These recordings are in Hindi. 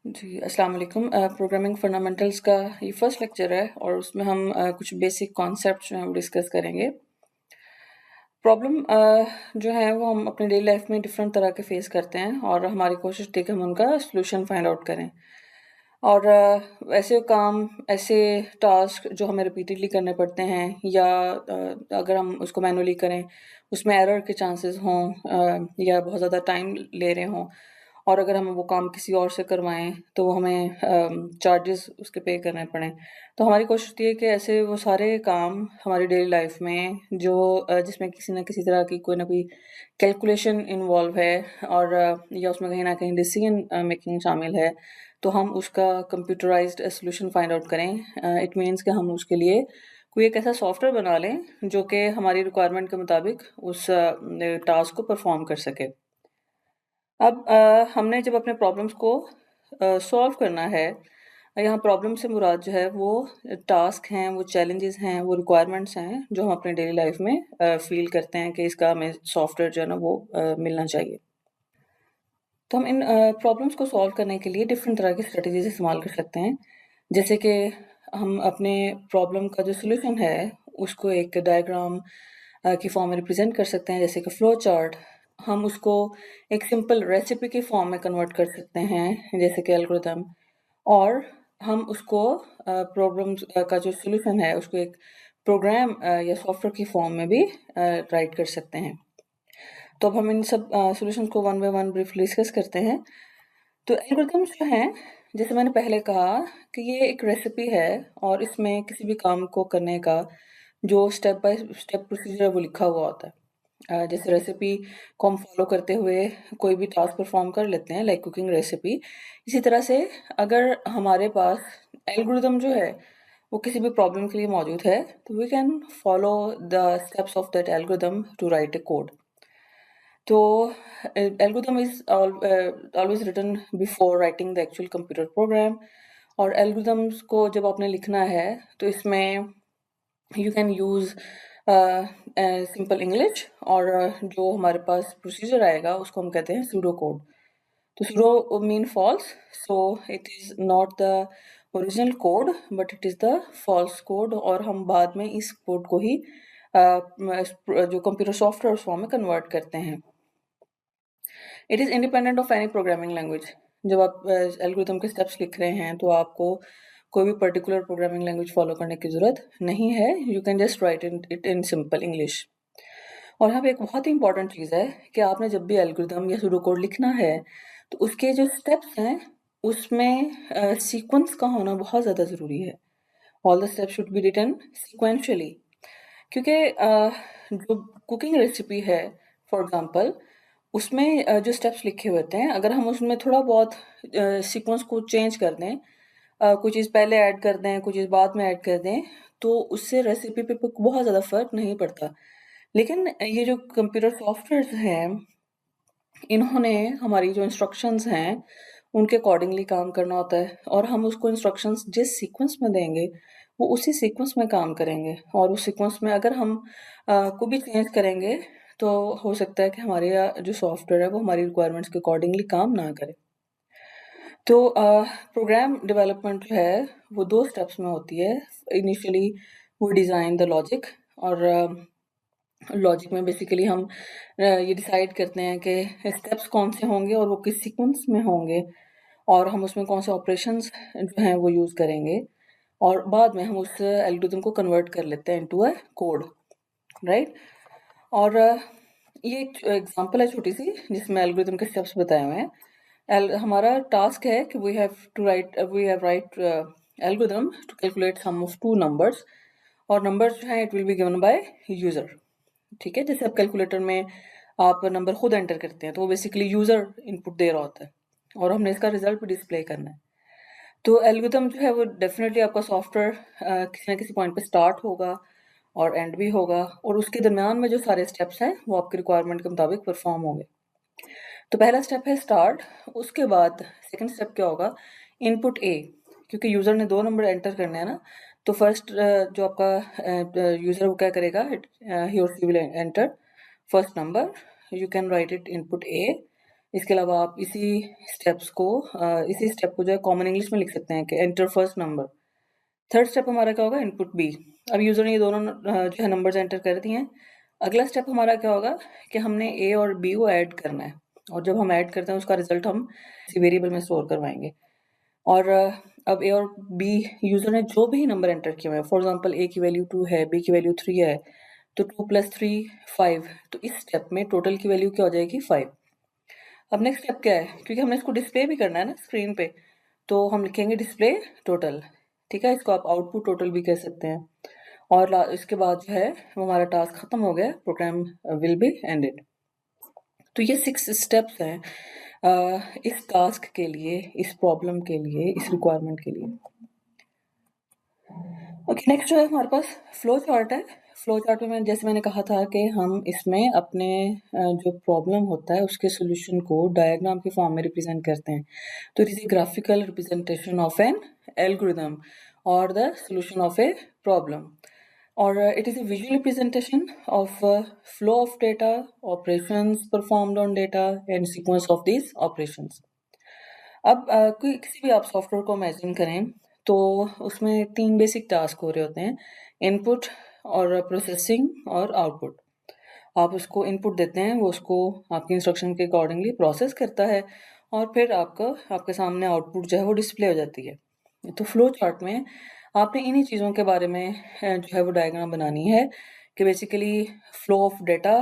जी, अस्सलाम वालेकुम। प्रोग्रामिंग फंडामेंटल्स का ये फर्स्ट लेक्चर है और उसमें हम कुछ बेसिक कॉन्सेप्ट जो हैं वो डिस्कस करेंगे। प्रॉब्लम जो है वो हम अपनी डेली लाइफ में डिफरेंट तरह के फेस करते हैं और हमारी कोशिश थी कि हम उनका सॉल्यूशन फाइंड आउट करें। और ऐसे काम, ऐसे टास्क जो हमें रिपीटेडली करने पड़ते हैं या अगर हम उसको मैनुअली करें, उसमें एरर के चांसेस हों या बहुत ज़्यादा टाइम ले रहे हों और अगर हम वो काम किसी और से करवाएँ तो हमें चार्जेस उसके पे करने पड़ें। तो हमारी कोशिश थी कि ऐसे वो सारे काम हमारी डेली लाइफ में जो जिसमें किसी न किसी तरह की कोई ना कोई कैलकुलेशन इन्वॉल्व है और या उसमें कहीं न कहीं डिसीजन मेकिंग शामिल है, तो हम उसका कंप्यूटराइज़्ड सॉल्यूशन फाइंड आउट करें। इट मीन्स कि हम उसके लिए कोई एक ऐसा सॉफ्टवेयर बना लें जो कि हमारी रिक्वायरमेंट के मुताबिक उस टास्क को परफ़ॉर्म कर सके। अब हमने जब अपने प्रॉब्लम्स को सॉल्व करना है, यहाँ प्रॉब्लम से मुराद जो है वो टास्क हैं, वो चैलेंजेस हैं, वो रिक्वायरमेंट्स हैं जो हम अपनी डेली लाइफ में फ़ील करते हैं कि इसका हमें सॉफ्टवेयर जो है ना वो मिलना चाहिए। तो हम इन प्रॉब्लम्स को सॉल्व करने के लिए डिफरेंट तरह की स्ट्रेटजीज़ इस्तेमाल कर सकते हैं। जैसे कि हम अपने प्रॉब्लम का जो सॉल्यूशन है, उसको एक डायग्राम की फॉर्म में रिप्रेज़ेंट कर सकते हैं, जैसे कि फ्लो चार्ट। हम उसको एक सिंपल रेसिपी की फॉर्म में कन्वर्ट कर सकते हैं, जैसे कि एल्गोरिथम। और हम उसको प्रॉब्लम्स का जो सॉल्यूशन है, उसको एक प्रोग्राम या सॉफ्टवेयर की फॉर्म में भी राइट कर सकते हैं। तो अब हम इन सब सॉल्यूशंस को one by one briefly discuss करते हैं। तो एल्गोरिथम्स जो हैं, जैसे मैंने पहले कहा कि ये एक रेसिपी है और इसमें किसी भी काम को करने का जो स्टेप बाय स्टेप प्रोसीजर है वो लिखा हुआ होता है। जैसे रेसिपी को हम फॉलो करते हुए कोई भी टास्क परफॉर्म कर लेते हैं लाइक कुकिंग रेसिपी। इसी तरह से अगर हमारे पास एल्गोरिथम जो है वो किसी भी प्रॉब्लम के लिए मौजूद है, तो we can follow the steps of that algorithm to write a code. तो algorithm is always written before writing the actual computer program। और algorithms को जब आपने लिखना है तो इसमें you can use simple English और जो हमारे पास प्रोसीजर आएगा उसको हम कहते हैं सूडो कोड। तो pseudo mean false, so it is not the original code but it is the false code और हम बाद में इस कोड को ही जो कंप्यूटर सॉफ्टवेयर उस फॉर्म में कन्वर्ट करते हैं। It is independent of any programming language. जब आप एल्गोरिथम के स्टेप्स लिख रहे हैं तो आपको कोई भी पर्टिकुलर प्रोग्रामिंग लैंग्वेज फॉलो करने की ज़रूरत नहीं है। You can just right it in simple English. और यहाँ पे एक बहुत ही इंपॉर्टेंट चीज़ है कि आपने जब भी एल्गोरिथम या सूडो कोड लिखना है तो उसके जो स्टेप्स हैं उसमें सीक्वेंस का होना बहुत ज़्यादा ज़रूरी है। All the steps should be written sequentially. क्योंकि जो कुकिंग रेसिपी है फॉर एग्जांपल, उसमें जो स्टेप्स लिखे हुए होते हैं, अगर हम उसमें थोड़ा बहुत सीक्वेंस को चेंज कर दें, कोई चीज़ पहले ऐड कर दें, कोई चीज़ बाद में ऐड कर दें, तो उससे रेसिपी पे बहुत ज़्यादा फ़र्क नहीं पड़ता। लेकिन ये जो कंप्यूटर सॉफ्टवेयर्स हैं, इन्होंने हमारी जो इंस्ट्रक्शंस हैं, उनके अकॉर्डिंगली काम करना होता है और हम उसको इंस्ट्रक्शंस जिस सीक्वेंस में देंगे, वो उसी सीक्वेंस में काम करेंगे और उस सीक्वेंस में अगर हम को भी चेंज करेंगे, तो हो सकता है कि हमारे जो सॉफ्टवेयर है, वो हमारी रिक्वायरमेंट्स के अकॉर्डिंगली काम ना करे। तो प्रोग्राम डेवलपमेंट जो है, वो 2 स्टेप्स में होती है। Initially we design the logic और लॉजिक में बेसिकली हम ये डिसाइड करते हैं कि स्टेप्स कौन से होंगे और वो किस सीक्वेंस में होंगे और हम उसमें कौन से ऑपरेशंस जो हैं वो यूज़ करेंगे और बाद में हम उस एल्गोरिथम को कन्वर्ट कर लेते हैं इनटू अ कोड, राइट? और ये एक एग्जांपल है छोटी सी जिसमें एल्गोरिथम के स्टेप्स बताए हुए हैं। हमारा टास्क है कि we have write algorithm to calculate sum of two numbers और नंबर्स जो हैं it will be given by user. ठीक है, जैसे अब कैलकुलेटर में आप नंबर खुद एंटर करते हैं तो वो बेसिकली यूजर इनपुट दे रहा होता है और हमने इसका रिजल्ट भी डिस्प्ले करना है। तो एल्गोरिथम जो है वो डेफिनेटली आपका सॉफ्टवेयर किसी ना किसी पॉइंट पे स्टार्ट होगा और एंड भी होगा और उसके दरमियान में जो सारे स्टेप्स हैं वो आपकी रिक्वायरमेंट के मुताबिक परफॉर्म होंगे। तो पहला स्टेप है स्टार्ट। उसके बाद सेकंड स्टेप क्या होगा, इनपुट ए, क्योंकि यूज़र ने 2 नंबर एंटर करने हैं ना, तो फर्स्ट जो आपका यूज़र वो क्या करेगा, ही और she will enter first number, you can write it input A. इसके अलावा आप इसी स्टेप को जो है कॉमन इंग्लिश में लिख सकते हैं कि enter first number. Third step हमारा क्या होगा, इनपुट बी। अब यूजर ने ये दोनों जो है नंबर्स एंटर कर दिए हैं। अगला स्टेप हमारा क्या होगा कि हमने ए और बी को ऐड करना है, और जब हम ऐड करते हैं उसका रिजल्ट हम किसी वेरिएबल में स्टोर करवाएंगे। और अब ए और बी यूजर ने जो भी नंबर एंटर किए हुए हैं, फॉर एग्जांपल ए की वैल्यू 2 है, बी की वैल्यू 3 है, तो 2 + 3 5। तो इस स्टेप में टोटल की वैल्यू क्या हो जाएगी, 5। अब नेक्स्ट स्टेप क्या है, क्योंकि हमने इसको डिस्प्ले भी करना है ना स्क्रीन पे, तो हम लिखेंगे डिस्प्ले टोटल। ठीक है, इसको आप आउटपुट टोटल भी कह सकते हैं। और इसके बाद जो है वो हमारा टास्क खत्म हो गया, प्रोग्राम विल बी एंडेड। तो ये 6 स्टेप्स हैं इस टास्क के लिए, इस प्रॉब्लम के लिए, इस रिक्वायरमेंट के लिए। ओके, नेक्स्ट जो है हमारे पास फ्लो चार्ट है। फ्लो चार्ट में जैसे मैंने कहा था कि हम इसमें अपने जो प्रॉब्लम होता है उसके सोल्यूशन को डायग्राम के फॉर्म में रिप्रेजेंट करते हैं। तो it is a graphical representation of an algorithm और the solution of a problem, और it is a visual representation of flow of data, operations performed on data and sequence of these operations. अब कोई किसी भी आप सॉफ्टवेयर को इमेजिन करें तो उसमें 3 बेसिक टास्क हो रहे होते हैं, इनपुट और प्रोसेसिंग और आउटपुट। आप उसको इनपुट देते हैं, वो उसको आपकी इंस्ट्रक्शन के अकॉर्डिंगली प्रोसेस करता है, और फिर आपके सामने आउटपुट जो है वो डिस्प्ले हो जाती है। तो फ्लो चार्ट में आपने इन्हीं चीज़ों के बारे में जो है वो डायग्राम बनानी है कि बेसिकली फ्लो ऑफ डेटा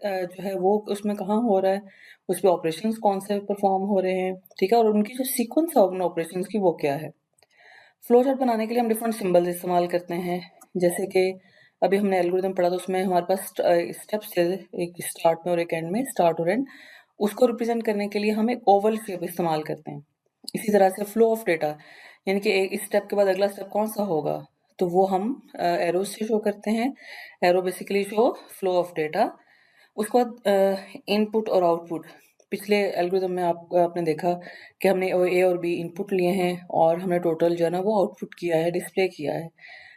जो है वो उसमें कहाँ हो रहा है, उस पे ऑपरेशंस कौन से परफॉर्म हो रहे हैं, ठीक है, और उनकी जो सीक्वेंस है उन ऑपरेशंस की वो क्या है। फ्लो चार्ट बनाने के लिए हम डिफरेंट सिंबल्स इस्तेमाल करते हैं, जैसे कि अभी हमने एल्गोरिथम पढ़ा तो उसमें हमारे पास स्टेप्स थे, एक स्टार्ट में और एक एंड में, स्टार्ट और एंड। उसको रिप्रेजेंट करने के लिए हम एक ओवल शेप इस्तेमाल करते हैं। इसी तरह से फ्लो ऑफ डेटा, यानी कि एक स्टेप के बाद अगला स्टेप कौन सा होगा, तो वो हम एरो से शो करते हैं। Arrow basically show flow of data. उसके बाद इनपुट और आउटपुट। पिछले एल्गोरिथम में आपने देखा कि हमने ए और बी इनपुट लिए हैं और हमने टोटल जो है ना वो आउटपुट किया है, डिस्प्ले किया है।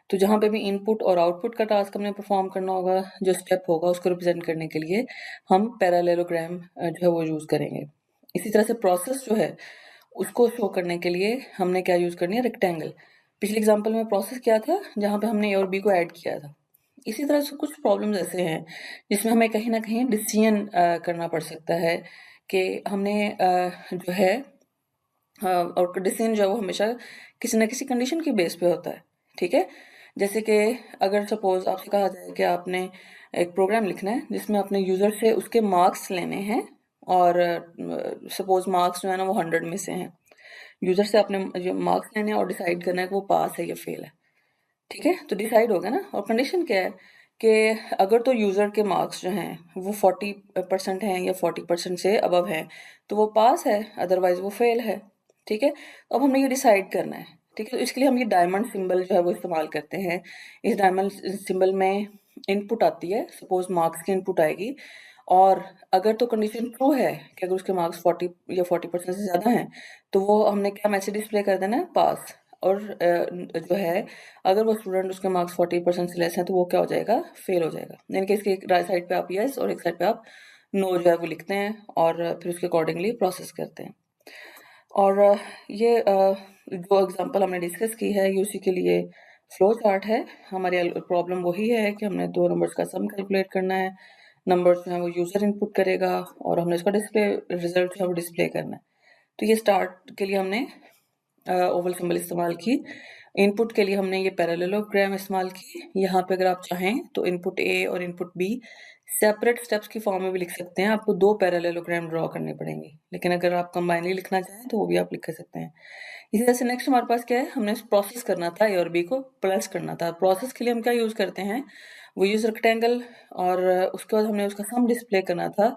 तो जहाँ पे भी इनपुट और आउटपुट का टास्क हमने परफॉर्म करना होगा, जो स्टेप होगा उसको रिप्रेजेंट करने के लिए हम पैरेललोग्राम जो है वो यूज़ करेंगे। इसी तरह से प्रोसेस जो है उसको शो करने के लिए हमने क्या यूज़ करनी है, रेक्टेंगल। पिछले एग्जाम्पल में प्रोसेस क्या था, जहाँ पे हमने ए और बी को ऐड किया था। इसी तरह से कुछ प्रॉब्लम्स ऐसे हैं जिसमें हमें कहीं ना कहीं डिसीजन करना पड़ सकता है कि हमने जो है और डिसीजन जो है वो हमेशा किसी न किसी कंडीशन के बेस पे होता है। ठीक है, जैसे कि अगर सपोज आपसे कहा जाए कि आपने एक प्रोग्राम लिखना है जिसमें अपने यूज़र से उसके मार्क्स लेने हैं, और सपोज मार्क्स जो है ना वो 100 में से हैं। यूज़र से आपने जो मार्क्स लेने हैं और डिसाइड करना है कि वो पास है या फेल है। ठीक है, तो डिसाइड हो गया ना, और कंडीशन क्या है कि अगर तो यूज़र के मार्क्स जो हैं वो 40% हैं या 40% से अबव हैं तो वो पास है, अदरवाइज वो फेल है। ठीक है, अब हमें ये डिसाइड करना है। ठीक है, तो इसके लिए हम ये डायमंड सिंबल जो है वो इस्तेमाल करते हैं। इस डायमंड सिंबल में इनपुट आती है, सपोज मार्क्स की इनपुट आएगी, और अगर तो कंडीशन ट्रू है कि अगर उसके मार्क्स 40 या 40% से ज़्यादा हैं तो वो हमने क्या मैसेज डिस्प्ले कर देना है, पास। और जो है अगर वो स्टूडेंट उसके मार्क्स 40% से लेस हैं तो वो क्या हो जाएगा, फेल हो जाएगा। यानी कि इसके एक राइट साइड पे आप यस और एक साइड पे आप नो जो है वो लिखते हैं और फिर उसके अकॉर्डिंगली प्रोसेस करते हैं। और ये जो एग्जांपल हमने डिस्कस की है ये उसी के लिए फ्लो चार्ट है। हमारी प्रॉब्लम वही है कि हमने दो नंबर्स का सम कैलकुलेट करना है, नंबर्स जो है वो यूज़र इनपुट करेगा और हमने इसका डिस्प्ले रिजल्ट जो है वो डिस्प्ले करना है। तो ये स्टार्ट के लिए हमने ओवल सिंबल इस्तेमाल की, इनपुट के लिए हमने ये पैरेललोग्राम इस्तेमाल की। यहाँ पे अगर आप चाहें तो इनपुट ए और इनपुट बी सेपरेट स्टेप्स की फॉर्म में भी लिख सकते हैं, आपको 2 पैरेललोग्राम ड्रॉ करने पड़ेंगे, लेकिन अगर आप कंबाइनली लिखना चाहें तो वो भी आप लिख सकते हैं। इसी तरह से नेक्स्ट हमारे पास क्या है, हमने प्रोसेस करना था, ए और बी को प्लस करना था। प्रोसेस के लिए हम क्या यूज़ करते हैं, वो यूज़ रेक्टेंगल, और उसके बाद हमने उसका सम डिस्प्ले करना था।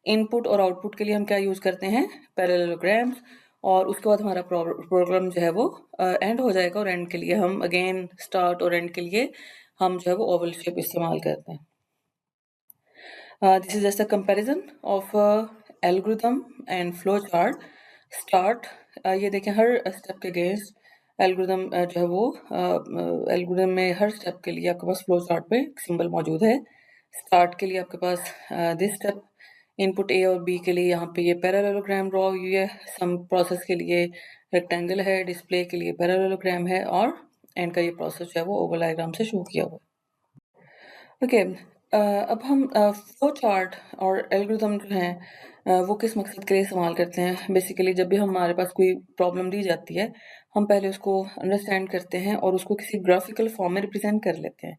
इनपुट और आउटपुट के लिए हम क्या यूज़ करते हैं, पैरेललोग्राम्स, और उसके बाद हमारा प्रोग्राम जो है वो एंड हो जाएगा, और एंड के लिए हम अगेन स्टार्ट और एंड के लिए हम जो है वो ओवल शेप इस्तेमाल करते हैं। This is just a comparison of algorithm and flow chart. Start ये देखें, हर स्टेप के अगेंस्ट एल्गोरिथम जो है वो एल्गोरिथम में हर स्टेप के लिए आपके पास फ्लो चार्ट पे सिंबल मौजूद है। स्टार्ट के लिए आपके पास दिस स्टेप, इनपुट ए और बी के लिए यहाँ पे ये पैरेललोग्राम ड्रॉ हुई है, सम प्रोसेस के लिए रेक्टेंगल है, डिस्प्ले के लिए पैरेललोग्राम है, और एंड का ये प्रोसेस जो है वो ओवल डायग्राम से शो किया हुआ है। ओके, अब हम फ्लो चार्ट और एल्गोरिथम जो हैं वो किस मकसद के लिए इस्तेमाल करते हैं। बेसिकली जब भी हमारे पास कोई प्रॉब्लम दी जाती है, हम पहले उसको अंडरस्टैंड करते हैं और उसको किसी ग्राफिकल फॉर्म में रिप्रेजेंट कर लेते हैं।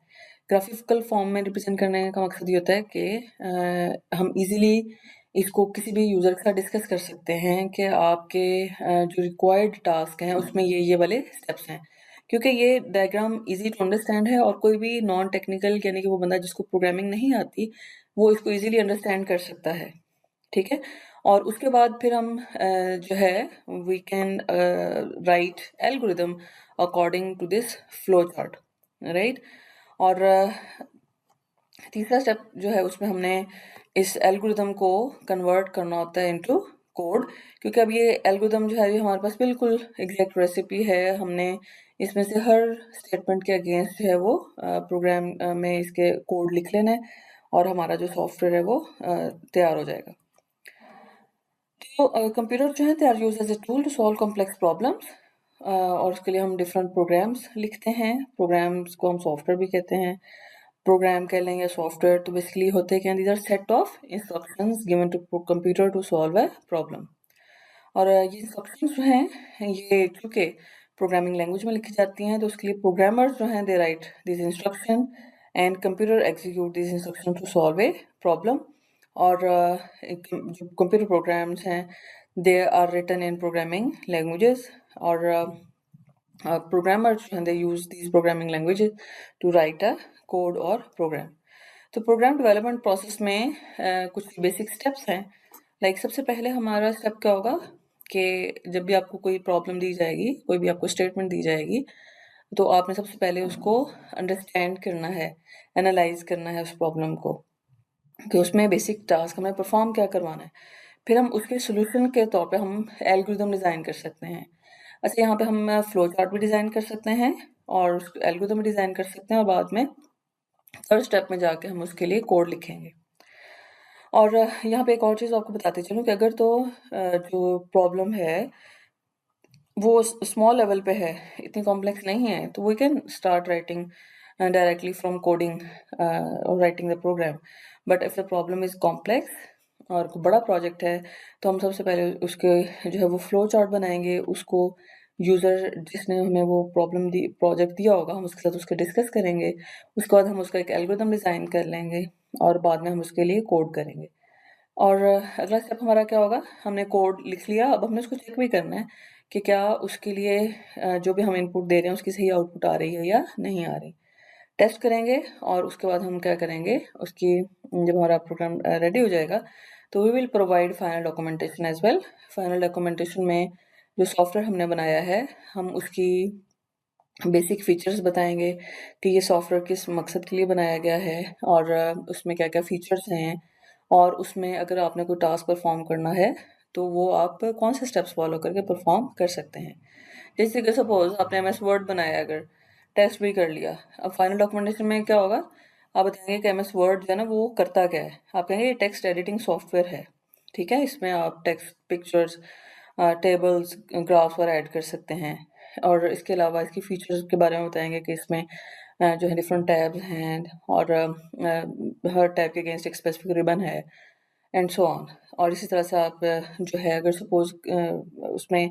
ग्राफिकल फॉर्म में रिप्रेजेंट करने का मकसद ये होता है कि हम इजीली इसको किसी भी यूज़र के साथ डिस्कस कर सकते हैं कि आपके जो रिक्वायर्ड टास्क हैं उसमें ये वाले स्टेप्स हैं, क्योंकि ये डायग्राम इजी टू अंडरस्टैंड है और कोई भी नॉन टेक्निकल यानी कि वो बंदा जिसको प्रोग्रामिंग नहीं आती वो इसको इजीली अंडरस्टैंड कर सकता है। ठीक है, और उसके बाद फिर हम जो है we can write algorithm according to this flow chart, right. और तीसरा स्टेप जो है उसमें हमने इस एल्गोरिदम को कन्वर्ट करना होता है इनटू कोड, क्योंकि अब ये एल्गोरिदम जो है ये हमारे पास बिल्कुल एग्जैक्ट रेसिपी है। हमने इसमें से हर स्टेटमेंट के अगेंस्ट जो है वो प्रोग्राम में इसके कोड लिख लेना है और हमारा जो सॉफ्टवेयर है वो तैयार हो जाएगा। तो कंप्यूटर जो है they are use as a tool to solve complex problems, और उसके लिए हम डिफरेंट प्रोग्राम्स लिखते हैं। प्रोग्राम्स को हम सॉफ्टवेयर भी कहते हैं, प्रोग्राम कह लें या सॉफ्टवेयर। तो बेसिकली होते क्या, these are set of instructions given to computer to solve a problem. और ये इंस्ट्रक्शंस जो हैं ये चूँकि प्रोग्रामिंग लैंग्वेज में लिखी जाती हैं तो उसके लिए प्रोग्रामर्स जो हैं they write this instruction and computer execute this instruction to solve a problem. और जो कंप्यूटर प्रोग्राम्स हैं they are written in programming languages, और प्रोग्रामर्स जो हैं they use these programming languages to write a code और प्रोग्राम। तो प्रोग्राम डेवलपमेंट प्रोसेस में कुछ बेसिक स्टेप्स हैं। लाइक सबसे पहले हमारा स्टेप क्या होगा कि जब भी आपको कोई प्रॉब्लम दी जाएगी, कोई भी आपको स्टेटमेंट दी जाएगी, तो आपने सबसे पहले उसको अंडरस्टैंड करना है, एनालाइज करना है उस प्रॉब्लम को कि उसमें बेसिक टास्क हमें परफॉर्म क्या करवाना है। फिर हम उसके सोल्यूशन के तौर पे हम एल्गोरिदम डिज़ाइन कर सकते हैं। अच्छा, यहाँ पे हम फ्लो चार्ट भी डिज़ाइन कर सकते हैं और एल्गोरिदम भी डिज़ाइन कर सकते हैं, और बाद में थर्ड स्टेप में जाके हम उसके लिए कोड लिखेंगे। और यहाँ पे एक और चीज़ आपको बताते चलूँ कि अगर तो जो प्रॉब्लम है वो स्मॉल लेवल पे है, इतनी कॉम्प्लेक्स नहीं है, तो we can start writing directly from coding और writing the program. But if the problem is complex और कोई बड़ा प्रोजेक्ट है तो हम सबसे पहले उसके जो है वो फ्लो चार्ट बनाएंगे, उसको यूज़र जिसने हमें वो प्रॉब्लम दी प्रोजेक्ट दिया होगा हम उसके साथ उसके डिस्कस करेंगे। उसके बाद हम उसका एक एल्गोरिथम डिज़ाइन कर लेंगे और बाद में हम उसके लिए कोड करेंगे। और अगला स्टेप हमारा क्या होगा, हमने कोड लिख लिया, अब हमने उसको चेक भी करना है कि क्या उसके लिए जो भी हम इनपुट दे रहे हैं उसकी सही आउटपुट आ रही है या नहीं आ रही। टेस्ट करेंगे और उसके बाद हम क्या करेंगे, उसकी जब हमारा प्रोग्राम रेडी हो जाएगा तो we will provide final documentation as well. Final documentation में जो सॉफ्टवेयर हमने बनाया है हम उसकी बेसिक फीचर्स बताएंगे कि ये सॉफ्टवेयर किस मकसद के लिए बनाया गया है और उसमें क्या क्या फीचर्स हैं, और उसमें अगर आपने कोई टास्क परफॉर्म करना है तो वो आप कौन से स्टेप्स फॉलो करके परफॉर्म कर सकते हैं। जैसे कि सपोज आपने एमएस वर्ड बनाया, अगर टेस्ट भी कर लिया, अब फाइनल डॉक्यूमेंटेशन में क्या होगा, आप बताएंगे कि एमएस वर्ड जो है ना वो करता क्या है। आप कहेंगे ये टेक्स्ट एडिटिंग सॉफ्टवेयर है, ठीक है, इसमें आप टेक्स्ट, पिक्चर्स, टेबल्स, ग्राफ्स वगैरह ऐड कर सकते हैं। और इसके अलावा इसकी फीचर्स के बारे में बताएंगे कि इसमें जो है डिफरेंट टैब्स हैं और हर टैब के अगेंस्ट एक स्पेसिफिक रिबन है एंड सो ऑन। और इसी तरह से आप जो है अगर सपोज उसमें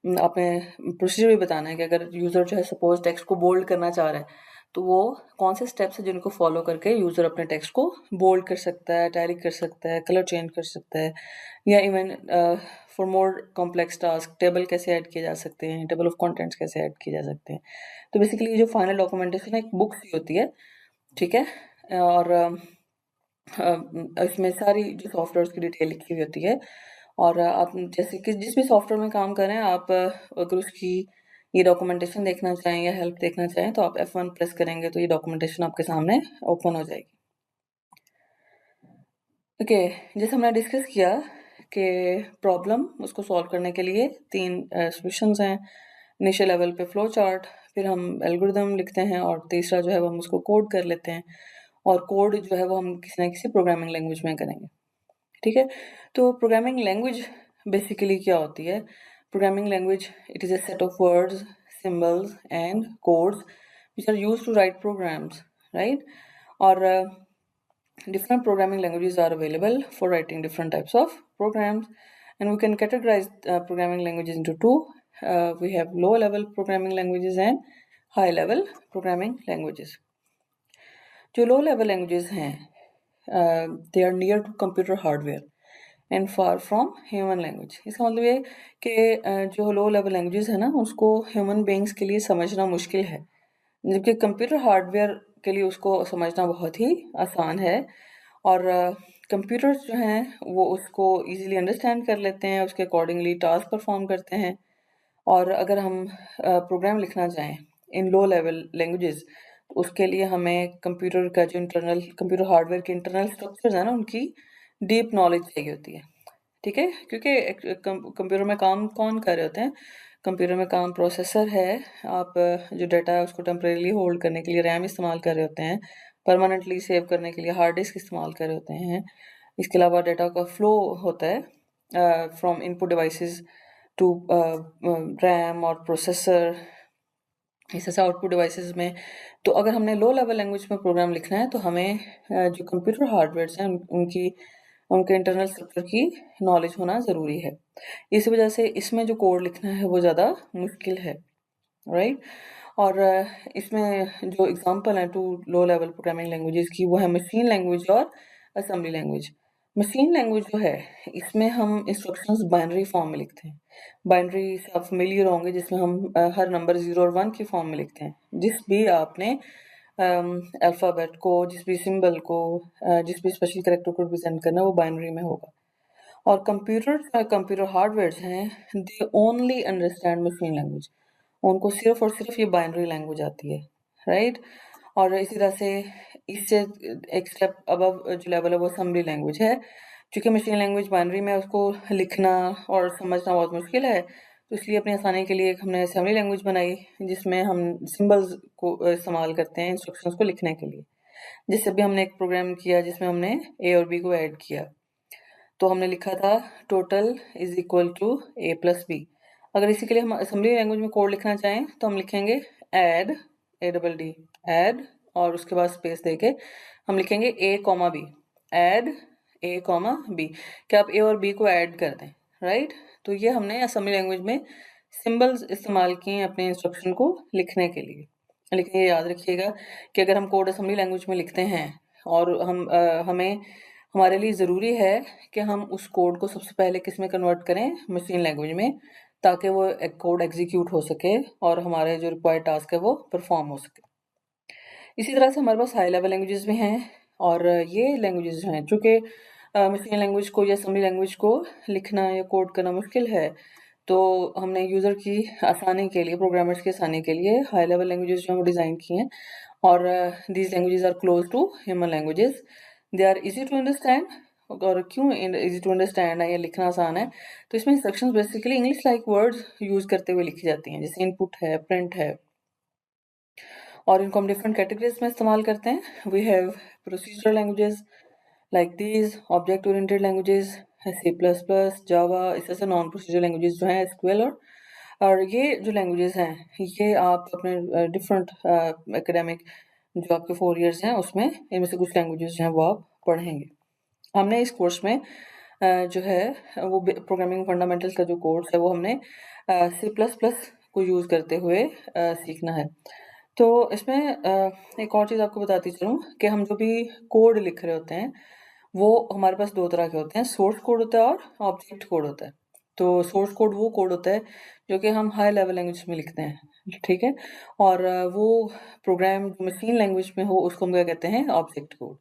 आपने प्रोसीजर भी बताना है कि अगर यूज़र जो है सपोज टेक्स्ट को बोल्ड करना चाह रहा है तो वो कौन से स्टेप्स हैं जिनको फॉलो करके यूज़र अपने टेक्स्ट को बोल्ड कर सकता है, इटैलिक कर सकता है, कलर चेंज कर सकता है, या even for more complex task table कैसे ऐड किए जा सकते हैं, टेबल ऑफ कंटेंट्स कैसे ऐड किए जा सकते हैं। तो बेसिकली ये जो फाइनल डॉक्यूमेंटेशन है एक बुक सी होती है, ठीक है, और इसमें सारी जो सॉफ्टवेयर की डिटेल लिखी हुई होती है। और आप जैसे कि जिस भी सॉफ्टवेयर में काम कर रहे हैं आप अगर उसकी ये डॉक्यूमेंटेशन देखना चाहें या हेल्प देखना चाहें तो आप F1 प्रेस करेंगे तो ये डॉक्यूमेंटेशन आपके सामने ओपन हो जाएगी। ओके, जैसे हमने डिस्कस किया कि प्रॉब्लम उसको सॉल्व करने के लिए 3 सॉल्यूशंस हैं। इनिशियल लेवल पे फ्लो चार्ट, फिर हम एल्गोरिदम लिखते हैं और तीसरा जो है वो हम उसको कोड कर लेते हैं, और कोड जो है वो हम किसी ना किसी प्रोग्रामिंग लैंग्वेज में करेंगे। ठीक है? तो प्रोग्रामिंग लैंग्वेज बेसिकली क्या होती है? Programming language it is a set of words, symbols and codes which are used to write programs, right? और different programming languages are available for writing different types of programs, and we can categorize programming languages into two. We have low level programming languages and high level programming languages. जो low level languages हैं, they are near to computer hardware and far from human language. इसका मतलब ये कि जो low level languages है ना, उसको human beings के लिए समझना मुश्किल है, जबकि कंप्यूटर हार्डवेयर के लिए उसको समझना बहुत ही आसान है। और कंप्यूटर्स जो हैं वो उसको इजीली अंडरस्टैंड कर लेते हैं, उसके अकॉर्डिंगली टास्क परफॉर्म करते हैं। और अगर हम प्रोग्राम लिखना चाहें इन लो लेवल लैंग्वेजेस, तो उसके लिए हमें कंप्यूटर का जो इंटरनल कंप्यूटर हार्डवेयर के इंटरनल स्ट्रक्चर्स हैं ना, उनकी डीप नॉलेज चाहिए होती है, ठीक है? क्योंकि कंप्यूटर में काम कौन कर रहे होते हैं? कंप्यूटर में काम प्रोसेसर है। आप जो डाटा है उसको टेम्परेरीली होल्ड करने के लिए रैम इस्तेमाल कर रहे होते हैं, परमानेंटली सेव करने के लिए हार्ड डिस्क इस्तेमाल कर रहे होते हैं। इसके अलावा डाटा का फ्लो होता है from input devices to RAM और प्रोसेसर, इस ऐसे आउटपुट डिवाइसेस में। तो अगर हमने लो लेवल लैंग्वेज में प्रोग्राम लिखना है तो हमें जो कंप्यूटर हार्डवेयर हैं उनकी उनके इंटरनल स्ट्रक्चर की नॉलेज होना ज़रूरी है। इस वजह से इसमें जो कोड लिखना है वो ज़्यादा मुश्किल है, राइट? और इसमें जो एग्जांपल है two low level programming languages की, वो है मशीन लैंग्वेज और असेंबली लैंग्वेज। मशीन लैंग्वेज जो है, इसमें हम इंस्ट्रक्शंस बाइनरी फॉर्म में लिखते हैं। बाइनरी से आप फेमिलियर होंगे, जिसमें हम हर नंबर 0 और 1 की फॉर्म में लिखते हैं। जिस भी आपने अल्फ़ाबेट को, जिस भी सिंबल को, जिस भी स्पेशल कैरेक्टर को रिप्रेजेंट करना है, वो बाइनरी में होगा। और कंप्यूटर हार्डवेयर्स हैं, they only understand machine language. उनको सिर्फ और सिर्फ ये बाइनरी लैंग्वेज आती है, राइट? और इसी तरह से इससे एक स्टेप अबव जो लेवल है वो असेंबली लैंग्वेज है। क्योंकि मशीन लैंग्वेज बाइनरी में, उसको लिखना और समझना बहुत मुश्किल है, तो इसलिए अपनी आसानी के लिए एक हमने असेंबली लैंग्वेज बनाई, जिसमें हम सिंबल्स को इस्तेमाल करते हैं इंस्ट्रक्शंस को लिखने के लिए। जैसे अभी हमने एक प्रोग्राम किया जिसमें हमने ए और बी को ऐड किया, तो हमने लिखा था total is equal to A plus B. अगर इसी के लिए हम असेंबली लैंग्वेज में कोड लिखना चाहें तो हम लिखेंगे ऐड, A-double-D, ऐड, और उसके बाद स्पेस देके हम लिखेंगे A comma B, add A comma B, कि आप ए और बी को ऐड कर दें, राइट? तो ये हमने असेंबली लैंग्वेज में सिंबल्स इस्तेमाल किए हैं अपने इंस्ट्रक्शन को लिखने के लिए। लेकिन ये याद रखिएगा कि अगर हम कोड असेंबली लैंग्वेज में लिखते हैं और हमें हमारे लिए ज़रूरी है कि हम उस कोड को सबसे पहले किस में कन्वर्ट करें? मशीन लैंग्वेज में, ताकि वो कोड एग्जीक्यूट हो सके और हमारे जो रिक्वायर्ड टास्क है वो परफॉर्म हो सके। इसी तरह से हमारे पास हाई लेवल लैंग्वेजेस भी हैं, और ये लैंग्वेजेस जो हैं, चूँकि मशीन लैंग्वेज को या असेंबली लैंग्वेज को लिखना या कोड करना मुश्किल है, तो हमने यूज़र की आसानी के लिए, प्रोग्रामर्स की आसानी के लिए हाई लेवल लैंग्वेजेस जो हैं वो डिज़ाइन की हैं। और these languages are close to human languages, they are easy to understand. और क्यों इजी टू अंडरस्टैंड है या लिखना आसान है? तो इसमें instructions basically English like words use करते हुए लिखी जाती हैं, जैसे इनपुट है, प्रिंट है, और इनको हम डिफरेंट कैटेगरीज में इस्तेमाल करते हैं। We have procedural languages like these, object oriented languages, C++, Java, इस तरह से नॉन प्रोसीजरल लैंग्वेजेस जो हैं SQL। और ये जो लैंग्वेजेस हैं, ये आप अपने डिफरेंट एकेडमिक जो आपके 4 इयर्स हैं उसमें इनमें से कुछ लैंग्वेजेस जो हैं वो आप पढ़ेंगे। हमने इस कोर्स में जो है वो प्रोग्रामिंग फंडामेंटल्स का जो कोर्स है वो हमने C++ को यूज़ करते हुए सीखना है। तो इसमें एक और चीज़ आपको बताती चलूँ कि हम जो भी कोड लिख रहे होते हैं, वो हमारे पास 2 तरह के होते हैं, सोर्स कोड होता है और ऑब्जेक्ट कोड होता है। तो सोर्स कोड वो कोड होता है जो कि हम हाई लेवल लैंग्वेज में लिखते हैं, ठीक है? और वो प्रोग्राम मशीन लैंग्वेज में हो उसको हम क्या कहते हैं? Object code.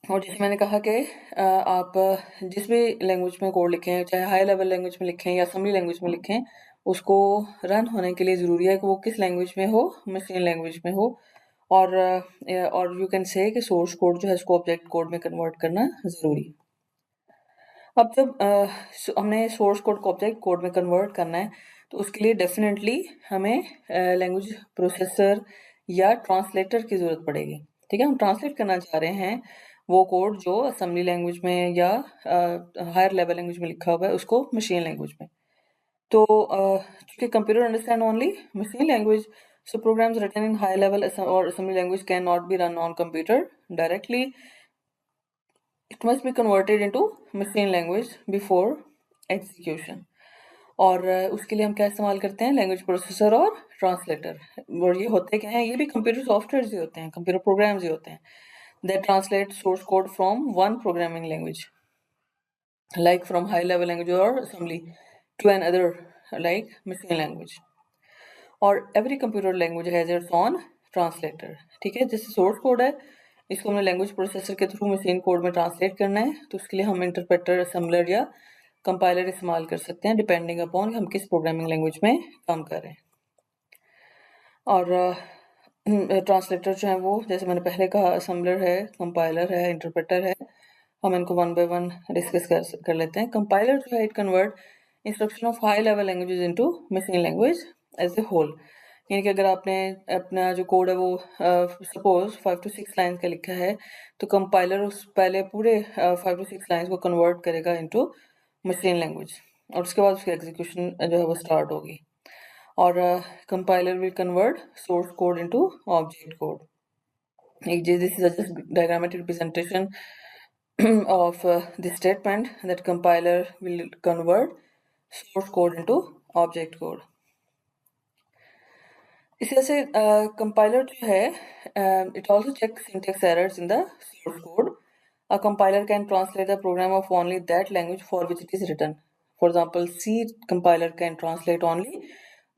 और जैसे मैंने कहा कि आप जिस भी लैंग्वेज में कोड लिखें, चाहे हाई लेवल लैंग्वेज में लिखें या असेंबली लैंग्वेज में लिखें, उसको रन होने के लिए ज़रूरी है कि वो किस लैंग्वेज में हो? मशीन लैंग्वेज में हो। और यू कैन से कि सोर्स कोड जो है उसको ऑब्जेक्ट कोड में कन्वर्ट करना ज़रूरी है। अब जब हमने सोर्स कोड को ऑब्जेक्ट कोड में कन्वर्ट करना है, तो उसके लिए डेफिनेटली हमें लैंग्वेज प्रोसेसर या ट्रांसलेटर की ज़रूरत पड़ेगी, ठीक है? हम ट्रांसलेट करना चाह रहे हैं वो कोड जो असेंबली लैंग्वेज में या हायर लेवल लैंग्वेज में लिखा हुआ है उसको मशीन लैंग्वेज में। तो चूंकि computer understand only machine language, so programs written in high level or assembly language cannot be run on computer directly. It must be converted into machine language before execution. और उसके लिए हम क्या इस्तेमाल करते हैं? लैंग्वेज प्रोसेसर और ट्रांसलेटर। और ये होते क्या हैं? ये भी कंप्यूटर सॉफ्टवेयर ही होते हैं, कंप्यूटर प्रोग्राम्स ही होते हैं that translate source code from one programming language, like from high level language or assembly, to another, like machine language. और every computer language has its own translator. ठीक है, जैसे सोर्स कोड है, इसको हमने लैंग्वेज प्रोसेसर के थ्रू मशीन कोड में ट्रांसलेट करना है, तो उसके लिए हम इंटरप्रेटर, असेंबलर या कंपाइलर इस्तेमाल कर सकते हैं, डिपेंडिंग अपॉन हम किस प्रोग्रामिंग लैंग्वेज में काम कर रहे हैं। और ट्रांसलेटर जो है वो, जैसे मैंने पहले कहा, असेंबलर है, कंपाइलर है, इंटरप्रेटर है। हम इनको वन बाय वन डिस्कस कर लेते हैं। कंपाइलर जो है, it convert instruction of high level languages into machine language as a whole. यानी कि अगर आपने अपना जो कोड है वो सपोज 5 to 6 लाइन का लिखा है, तो कंपाइलर उस पहले पूरे 5 to 6 लाइन्स को कन्वर्ट करेगा इनटू मशीन लैंग्वेज, और उसके बाद उसकी एग्जीक्यूशन जो है वो स्टार्ट होगी। और compiler will convert source code into object code. This is a just diagrammatic representation of the statement that compiler will convert source code into object code. इसी तरह से कंपाइलर जो है, it also checks syntax errors in the source code. A compiler can translate the program of only that language for which it is written. For example, C compiler can translate only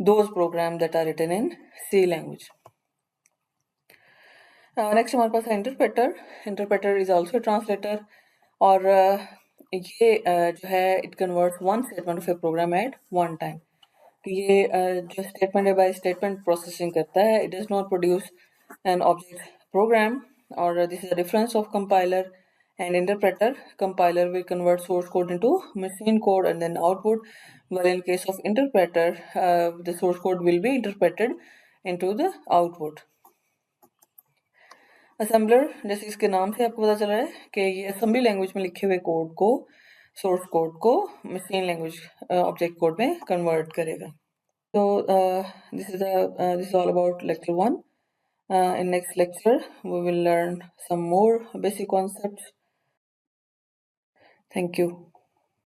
those programs that are written in C language. Next हमारे पास है interpreter. Interpreter is also translator, और ये जो है it converts one statement of a program at one time. ये जो स्टेटमेंट है बाय स्टेटमेंट प्रोसेसिंग करता है, it does not produce an object program. और this is the difference of compiler and interpreter. Compiler will convert source code into machine code and then output, while in case of interpreter, the source code will be interpreted into the output. Assembler, जैसे इसके नाम से आपको पता चल रहा है कि ये असेंबली लैंग्वेज में लिखे हुए कोड को, सोर्स कोड को मशीन लैंग्वेज ऑब्जेक्ट कोड में कन्वर्ट करेगा। तो this is all about lecture 1. In next lecture we will learn some more basic concepts. Thank you.